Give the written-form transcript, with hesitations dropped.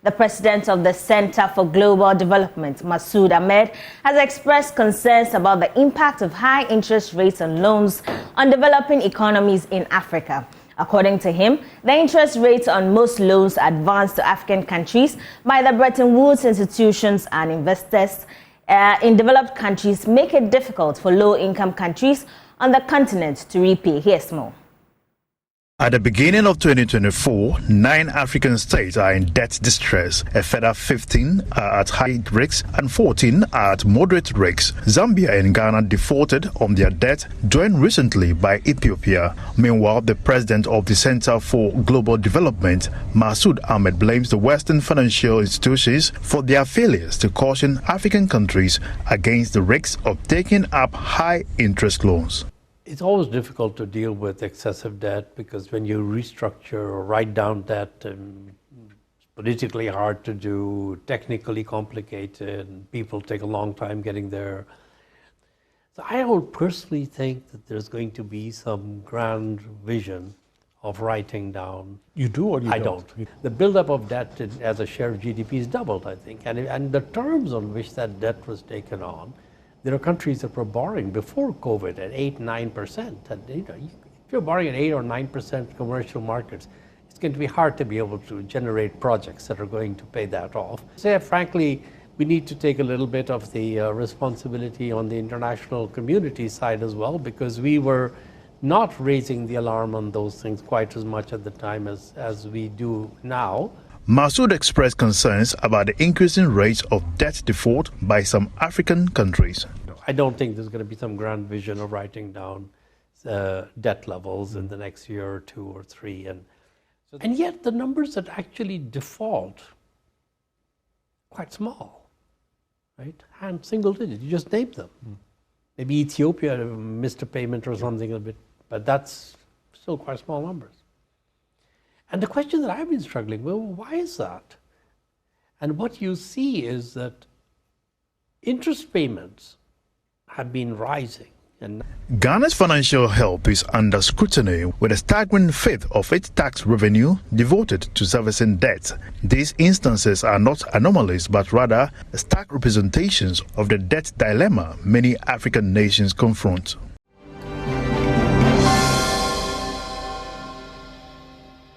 The president of the Center for Global Development, Masood Ahmed, has expressed concerns about the impact of high interest rates on loans on developing economies in Africa. According to him, the interest rates on most loans advanced to African countries by the Bretton Woods institutions and investors in developed countries make it difficult for low-income countries on the continent to repay. Here's more. At the beginning of 2024, 9 African states are in debt distress. A further 15 are at high risks and 14 are at moderate risks. Zambia and Ghana defaulted on their debt, joined recently by Ethiopia. Meanwhile, the president of the Center for Global Development, Masood Ahmed, blames the Western financial institutions for their failures to caution African countries against the risks of taking up high-interest loans. It's always difficult to deal with excessive debt because when you restructure or write down debt, it's politically hard to do, technically complicated, and people take a long time getting there. So I don't personally think that there's going to be some grand vision of writing down. You do or you don't? I don't. The buildup of debt as a share of GDP is doubled, I think, and the terms on which that debt was taken on. There are countries that were borrowing before COVID at 8-9%. And if you're borrowing at 8 or 9% commercial markets, it's going to be hard to be able to generate projects that are going to pay that off. So frankly, we need to take a little bit of the responsibility on the international community side as well, because we were not raising the alarm on those things quite as much at the time as we do now. Masood expressed concerns about the increasing rates of debt default by some African countries. I don't think there's going to be some grand vision of writing down debt levels in the next year or 2 or 3. And yet the numbers that actually default, quite small, right? And single digit, you just name them. Maybe Ethiopia missed a payment or something a bit, but that's still quite small numbers. And the question that I've been struggling with, well, why is that? And what you see is that interest payments have been rising. And Ghana's financial health is under scrutiny, with a staggering fifth of its tax revenue devoted to servicing debt. These instances are not anomalies, but rather stark representations of the debt dilemma many African nations confront.